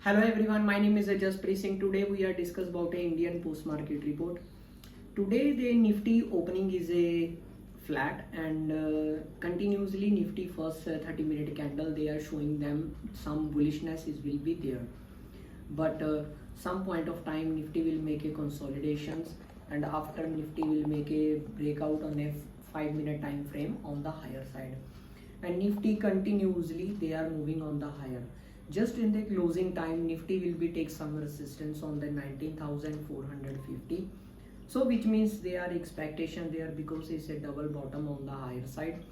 Hello everyone, my name is Jaspreet Singh. Today we are discuss about a Indian post market report. Today the Nifty opening is a flat and continuously Nifty first 30-minute candle they are showing them some bullishness is will be there. But some point of time Nifty will make a consolidations and after Nifty will make a breakout on a 5-minute time frame on the higher side. And Nifty continuously they are moving on the higher. Just in the closing time Nifty will be take some resistance on the 19,450, so which means they are expectation there because it's a double bottom on the higher side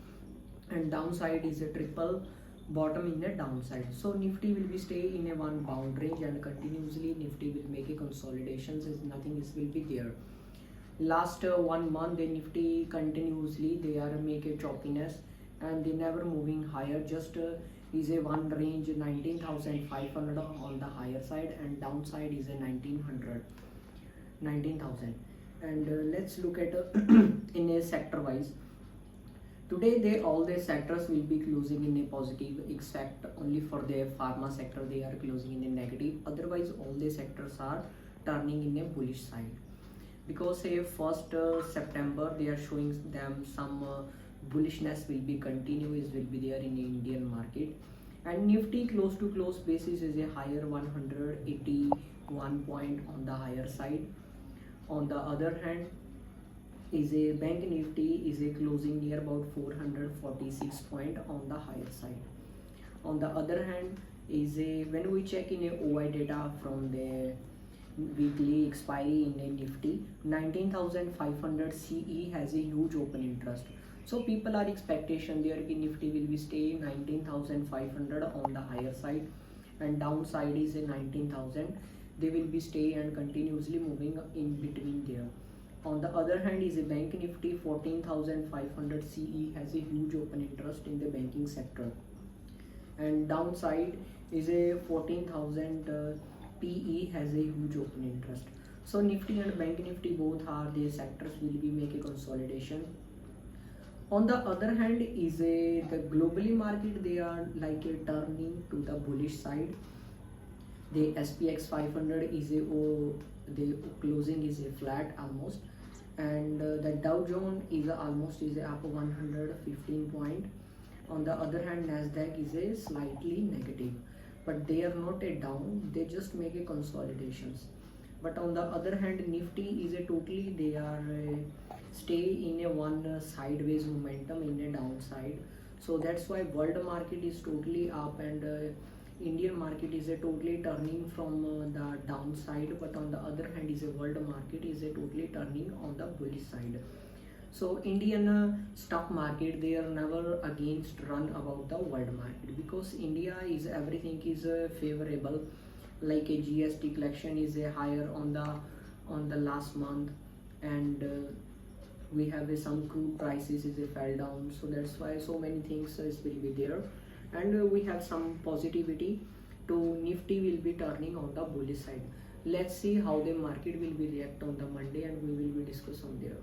and downside is a triple bottom in the downside. So Nifty will be stay in a one bound range and continuously Nifty will make a consolidations is nothing is will be there. Last 1 month the Nifty continuously they are make a choppiness and they never moving higher, just is a one range 19,500 on the higher side and downside is a 19,000. And let's look at in a sector wise. Today they all the sectors will be closing in a positive except only for the pharma sector they are closing in a negative. Otherwise all the sectors are turning in a bullish side because say first September they are showing them some bullishness will be continuous will be there in the Indian market. And Nifty close to close basis is a higher 181 point on the higher side. On the other hand is a bank Nifty is a closing near about 446 point on the higher side. On the other hand is a when we check in a OI data from the weekly expiry in a Nifty 19,500 CE has a huge open interest. So people are expectation there in Nifty will be stay 19,500 on the higher side and downside is a 19,000. They will be stay and continuously moving in between there. On the other hand is a bank Nifty 14,500 CE has a huge open interest in the banking sector and downside is a 14,000 PE has a huge open interest. So Nifty and bank Nifty both are the sectors will be make a consolidation. On the other hand is a the globally market they are like a turning to the bullish side. The SPX 500 is a the closing is a flat almost and the Dow Jones is almost is up 115 point. On the other hand Nasdaq is a slightly negative, but they are not a down, they just make a consolidations. But on the other hand Nifty is a totally they are stay in a one sideways momentum in a downside. So that's why world market is totally up and Indian market is a totally turning from the downside, but on the other hand is a world market is a totally turning on the bullish side. So Indian stock market they are never against run about the world market because India is everything is favorable, like a GST collection is a higher on the last month and we have some crude prices is a fell down, so that's why so many things is will be there and we have some positivity to Nifty will be turning on the bullish side. Let's see how the market will be react on the Monday and we will be discuss on there.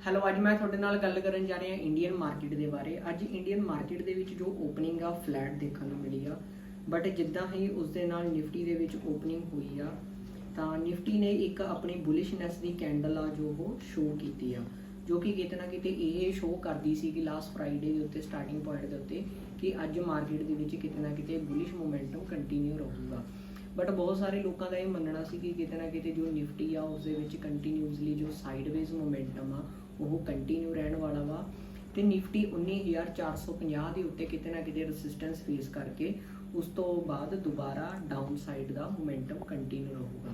Hello, ਅੱਜ ਮੈਂ ਤੁਹਾਡੇ ਨਾਲ ਗੱਲ ਕਰਨ ਜਾ ਰਿਹਾ Indian market ਦੇ ਬਾਰੇ। ਅੱਜ ਇੰਡੀਅਨ ਮਾਰਕੀਟ ਦੇ ਵਿੱਚ ਜੋ ਓਪਨਿੰਗ ਆ ਫਲੈਟ ਦੇਖਣ ਨੂੰ ਮਿਲੀ ਆ, ਬਟ ਜਿੱਦਾਂ ਹੀ ਉਸ ਦੇ ਨਾਲ ਨਿਫਟੀ ਦੇ ਵਿੱਚ ਓਪਨਿੰਗ ਹੋਈ ਆ ਤਾਂ ਨਿਫਟੀ ਨੇ ਇੱਕ ਆਪਣੀ ਬੁਲਿਸ਼ਨੈਸ ਦੀ ਕੈਂਡਲ ਆ ਜੋ ਉਹ ਸ਼ੋਅ ਕੀਤੀ ਆ, ਜੋ ਕਿ ਕਿਤੇ ਨਾ ਕਿਤੇ ਇਹ ਸ਼ੋਅ ਕਰਦੀ ਸੀ ਕਿ ਲਾਸਟ ਫਰਾਈਡੇ ਦੇ ਉੱਤੇ ਸਟਾਰਟਿੰਗ ਪੁਆਇੰਟ ਦੇ ਉੱਤੇ ਕਿ ਅੱਜ ਮਾਰਕੀਟ ਦੇ ਵਿੱਚ ਕਿਤੇ ਨਾ ਕਿਤੇ ਬੁਲਿਸ਼ ਮੋਮੈਂਟਮ ਕੰਟੀਨਿਊ ਰਹੂਗਾ। ਬਟ ਬਹੁਤ ਸਾਰੇ ਲੋਕਾਂ ਦਾ ਇਹ ਮੰਨਣਾ ਸੀ ਕਿ ਕਿਤੇ ਨਾ ਕਿਤੇ ਜੋ ਨਿਫਟੀ ਆ ਉਸ ਦੇ ਵਿੱਚ ਕੰਟੀਨਿਊਸਲੀ ਜੋ ਸਾਈਡਵੇਜ਼ ਮੋਮੈਂਟਮ ਆ ਉਹ ਕੰਟੀਨਿਊ ਰਹਿਣ ਵਾਲਾ ਵਾ ਤੇ ਨਿਫਟੀ 19,450 ਦੇ ਉੱਤੇ ਕਿਤੇ ਨਾ ਕਿਤੇ ਰੈਸਿਸਟੈਂਸ ਫੇਸ ਕਰਕੇ ਉਸ ਤੋਂ ਬਾਅਦ ਦੁਬਾਰਾ ਡਾਊਨ ਸਾਈਡ ਦਾ ਮੋਮੈਂਟਮ ਕੰਟੀਨਿਊ ਰਹੂਗਾ।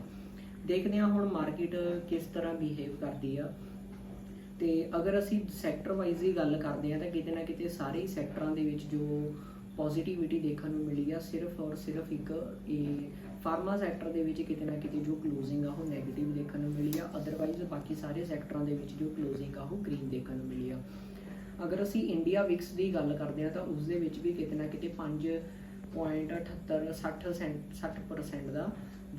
ਦੇਖਦੇ ਹਾਂ ਹੁਣ ਮਾਰਕੀਟ ਕਿਸ ਤਰ੍ਹਾਂ ਬਿਹੇਵ ਕਰਦੀ ਆ। ਤੇ ਅਗਰ ਅਸੀਂ ਸੈਕਟਰ ਵਾਈਜ਼ ਹੀ ਗੱਲ ਕਰਦੇ ਹਾਂ ਤਾਂ ਕਿਤੇ ਨਾ ਕਿਤੇ ਸਾਰੇ ਹੀ ਸੈਕਟਰਾਂ ਦੇ ਵਿੱਚ ਜੋ ਪੋਜ਼ਿਟਿਵਿਟੀ ਦੇਖਣ ਨੂੰ ਮਿਲੀ ਆ ਸਿਰਫ ਔਰ ਸਿਰਫ ਇੱਕ ਇਹ ਫਾਰਮਾ ਸੈਕਟਰ ਦੇ ਵਿੱਚ ਕਿਤੇ ਨਾ ਕਿਤੇ ਜੋ ਕਲੋਜ਼ਿੰਗ ਆ ਉਹ ਨੈਗੇਟਿਵ ਦੇਖਣ ਨੂੰ ਮਿਲੀ ਆ। ਅਦਰਵਾਈਜ਼ ਬਾਕੀ ਸਾਰੇ ਸੈਕਟਰਾਂ ਦੇ ਵਿੱਚ ਜੋ ਕਲੋਜ਼ਿੰਗ ਆ ਉਹ ਗ੍ਰੀਨ ਦੇਖਣ ਨੂੰ ਮਿਲੀ ਆ। ਅਗਰ ਅਸੀਂ ਇੰਡੀਆ ਵਿਕਸ ਦੀ ਗੱਲ ਕਰਦੇ ਹਾਂ ਤਾਂ ਉਸ ਦੇ ਵਿੱਚ ਵੀ ਕਿਤੇ ਨਾ ਕਿਤੇ 5.68 ਦਾ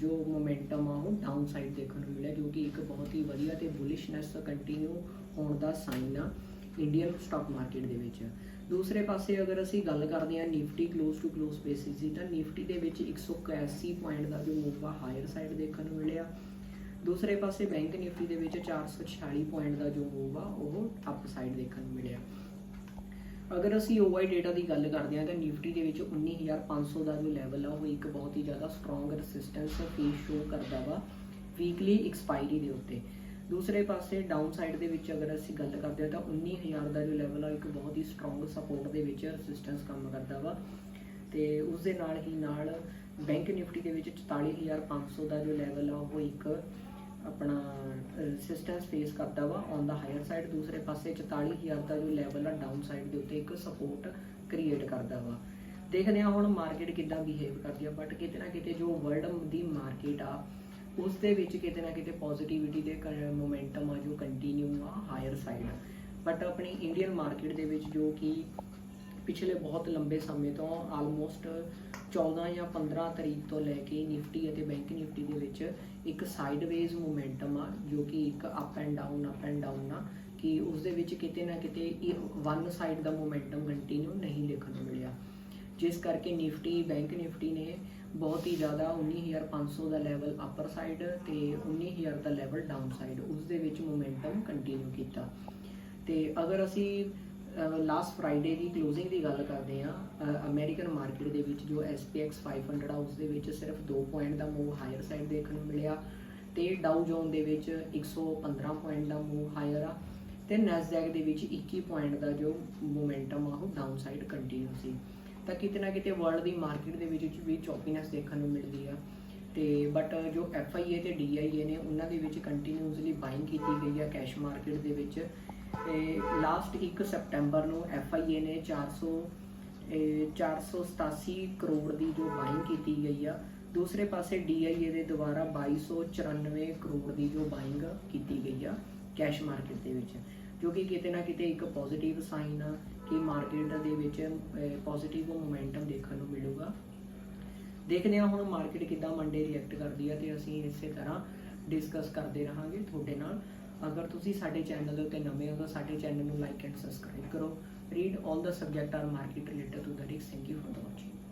ਜੋ ਮੋਮੈਂਟਮ ਆ ਉਹ ਡਾਊਨ ਸਾਈਡ ਦੇਖਣ ਨੂੰ ਮਿਲਿਆ, ਜੋ ਕਿ ਇੱਕ ਬਹੁਤ ਹੀ ਵਧੀਆ ਤੇ ਬੁਲਿਸ਼ਨੈਸ ਕੰਟੀਨਿਊ ਹੋਣ ਦਾ ਸਾਈਨ ਆ ਇੰਡੀਅਨ ਸਟਾਕ ਮਾਰਕੀਟ ਦੇ ਵਿੱਚ। ਦੂਸਰੇ ਪਾਸੇ ਅਗਰ ਅਸੀਂ ਗੱਲ ਕਰਦੇ ਹਾਂ Nifty close to close basis ਦੀ, ਤਾਂ ਨਿਫਟੀ ਦੇ ਵਿੱਚ 181 ਪੁਆਇੰਟ ਦਾ ਜੋ ਮੂਵ ਆ ਹਾਇਰ ਸਾਈਡ ਦੇਖਣ ਨੂੰ ਮਿਲਿਆ। ਦੂਸਰੇ ਪਾਸੇ ਬੈਂਕ ਨਿਫਟੀ ਦੇ ਵਿੱਚ 446 ਪੁਆਇੰਟ ਦਾ ਜੋ ਮੂਵ ਆ ਉਹ ਅਪ ਸਾਈਡ ਦੇਖਣ ਨੂੰ ਮਿਲਿਆ। ਅਗਰ ਅਸੀਂ OI ਡੇਟਾ ਦੀ ਗੱਲ ਕਰਦੇ ਹਾਂ ਤਾਂ ਨਿਫਟੀ ਦੇ ਵਿੱਚ 19500 ਦਾ ਜੋ ਲੈਵਲ ਆ ਉਹ ਇੱਕ ਬਹੁਤ ਹੀ ਜ਼ਿਆਦਾ ਸਟਰੋਂਗ ਰੈਸਿਸਟੈਂਸ ਫੇਸ ਸ਼ੋ ਕਰਦਾ ਵਾ ਵੀਕਲੀ ਐਕਸਪਾਇਰੀ ਦੇ ਉੱਤੇ। ਦੂਸਰੇ ਪਾਸੇ ਡਾਊਨ ਸਾਈਡ ਦੇ ਵਿੱਚ ਅਗਰ ਅਸੀਂ ਗੱਲ ਕਰਦੇ ਹਾਂ ਤਾਂ 19000 ਦਾ ਜੋ ਲੈਵਲ ਆ ਇੱਕ ਬਹੁਤ ਹੀ ਸਟਰੋਂਗ ਸਪੋਰਟ ਦੇ ਵਿੱਚ ਰੈਸਿਸਟੈਂਸ ਕੰਮ ਕਰਦਾ ਵਾ। ਤੇ ਉਸ ਦੇ ਨਾਲ ਹੀ ਨਾਲ ਬੈਂਕ ਨਿਫਟੀ ਦੇ ਵਿੱਚ 44500 ਦਾ ਜੋ ਲੈਵਲ ਆ ਉਹ ਇੱਕ ਆਪਣਾ ਰੈਸਿਸਟੈਂਸ ਫੇਸ ਕਰਦਾ ਵਾ ਔਨ ਦਾ ਹਾਇਰ ਸਾਈਡ। ਦੂਸਰੇ ਪਾਸੇ 44000 ਦਾ ਜੋ ਲੈਵਲ ਆ ਡਾਊਨ ਸਾਈਡ ਦੇ ਉੱਤੇ ਇੱਕ ਸਪੋਰਟ ਕ੍ਰੀਏਟ ਕਰਦਾ ਵਾ। ਦੇਖਦੇ ਹਾਂ ਹੁਣ ਮਾਰਕੀਟ ਕਿੱਦਾਂ ਬਿਹੇਵ ਕਰਦੀ ਆ, ਬਟ ਕਿਤੇ ਨਾ ਕਿਤੇ ਜੋ ਵਰਲਡ ਦੀ ਮਾਰਕੀਟ ਆ ਉਸ ਦੇ ਵਿੱਚ ਕਿਤੇ ਨਾ ਕਿਤੇ ਪੋਜ਼ਿਟਿਵਿਟੀ ਦੇ ਮੋਮੈਂਟਮ ਆ ਜੋ ਕੰਟੀਨਿਊ ਆ ਹਾਇਰ ਸਾਈਡ। ਬਟ ਆਪਣੀ ਇੰਡੀਅਨ ਮਾਰਕੀਟ ਦੇ ਵਿੱਚ ਜੋ ਕਿ ਪਿਛਲੇ ਬਹੁਤ ਲੰਬੇ ਸਮੇਂ ਤੋਂ ਆਲਮੋਸਟ 14 ਜਾਂ 15 ਤਰੀਕ ਤੋਂ ਲੈ ਕੇ ਨਿਫਟੀ ਅਤੇ ਬੈਂਕ ਨਿਫਟੀ ਦੇ ਵਿੱਚ ਇੱਕ ਸਾਈਡਵੇਜ਼ ਮੋਮੈਂਟਮ ਆ ਜੋ ਕਿ ਇੱਕ ਅਪ ਐਂਡ ਡਾਊਨ ਆ ਕਿ ਉਸ ਦੇ ਵਿੱਚ ਕਿਤੇ ਨਾ ਕਿਤੇ ਵਨ ਸਾਈਡ ਦਾ ਮੋਮੈਂਟਮ ਕੰਟੀਨਿਊ ਨਹੀਂ ਦੇਖਣ ਨੂੰ ਮਿਲਿਆ, ਜਿਸ ਕਰਕੇ ਨਿਫਟੀ ਬੈਂਕ ਨਿਫਟੀ ਨੇ ਬਹੁਤ ਹੀ ਜ਼ਿਆਦਾ 19500 ਦਾ ਲੈਵਲ ਅਪਰ ਸਾਈਡ ਤੇ 19000 ਦਾ ਲੈਵਲ ਡਾਊਨ ਸਾਈਡ ਉਸ ਦੇ ਵਿੱਚ ਮੋਮੈਂਟਮ ਕੰਟੀਨਿਊ ਕੀਤਾ। ਤੇ ਅਗਰ ਅਸੀਂ ਲਾਸਟ ਫਰਾਈਡੇ ਦੀ ਕਲੋਜ਼ਿੰਗ ਦੀ ਗੱਲ ਕਰਦੇ ਹਾਂ ਅਮਰੀਕਨ ਮਾਰਕੀਟ ਦੇ ਵਿੱਚ ਜੋ SPX 500 ਆ ਉਸ ਦੇ ਵਿੱਚ ਸਿਰਫ 2 ਪੁਆਇੰਟ ਦਾ ਮੂਵ ਹਾਇਰ ਸਾਈਡ ਦੇਖਣ ਨੂੰ ਮਿਲਿਆ ਤੇ ਡਾਊ ਜੋਨ ਦੇ ਵਿੱਚ 115 ਪੁਆਇੰਟ ਦਾ ਮੂਵ ਹਾਇਰ ਆ ਤੇ ਨੈਸਡੈਕ ਦੇ ਵਿੱਚ 21 ਪੁਆਇੰਟ ਦਾ ਜੋ ਮੋਮੈਂਟਮ ਆ ਉਹ ਡਾਊਨ ਸਾਈਡ ਕੰਟੀਨਿਊ ਸੀ। ਤਾਂ ਕਿਤੇ ਨਾ ਕਿਤੇ ਵਰਲਡ ਦੀ ਮਾਰਕੀਟ ਦੇ ਵਿੱਚ ਵੀ ਚੌਪੀਨੈਸ ਦੇਖਣ ਨੂੰ ਮਿਲਦੀ ਆ ਤੇ ਬਟ ਜੋ FIA ਤੇ DIA ਨੇ ਉਹਨਾਂ ਦੇ ਵਿੱਚ ਕੰਟੀਨਿਊਸਲੀ ਬਾਇੰਗ ਕੀਤੀ ਗਈ ਆ ਕੈਸ਼ ਮਾਰਕੀਟ ਦੇ ਵਿੱਚ। ਤੇ ਲਾਸਟ 1 ਸਪਟੈਂਬਰ ਨੂੰ FIA ਨੇ 487 ਕਰੋੜ ਦੀ ਜੋ ਬਾਇੰਗ ਕੀਤੀ ਗਈ ਆ। ਦੂਸਰੇ ਪਾਸੇ DIA ਦੇ ਦੁਆਰਾ 2294 ਕਰੋੜ ਦੀ ਜੋ ਬਾਇੰਗ ਕੀਤੀ ਗਈ ਆ ਕੈਸ਼ ਮਾਰਕੀਟ ਦੇ ਵਿੱਚ, ਜੋ ਕਿ ਕਿਤੇ ਨਾ ਕਿਤੇ ਇੱਕ ਪੋਜ਼ਿਟਿਵ ਸਾਈਨ ਆ ਕਿ ਮਾਰਕੀਟ ਦੇ ਵਿੱਚ ਪੋਜ਼ਿਟਿਵ ਮੋਮੈਂਟਮ ਦੇਖਣ ਨੂੰ ਮਿਲੂਗਾ। ਦੇਖਦੇ ਹਾਂ ਹੁਣ ਮਾਰਕੀਟ ਕਿੱਦਾਂ ਮੰਡੇ ਰਿਐਕਟ ਕਰਦੀ ਆ ਤੇ ਅਸੀਂ ਇਸੇ ਤਰ੍ਹਾਂ ਡਿਸਕਸ ਕਰਦੇ ਰਹਾਂਗੇ ਤੁਹਾਡੇ ਨਾਲ। ਅਗਰ ਤੁਸੀਂ ਸਾਡੇ ਚੈਨਲ ਦੇ ਉੱਤੇ ਨਵੇਂ ਹੋ ਤਾਂ ਸਾਡੇ ਚੈਨਲ ਨੂੰ ਲਾਈਕ ਐਂਡ ਸਬਸਕ੍ਰਾਈਬ ਕਰੋ। Read all the subject are market related to the risk. Thank you for the watching.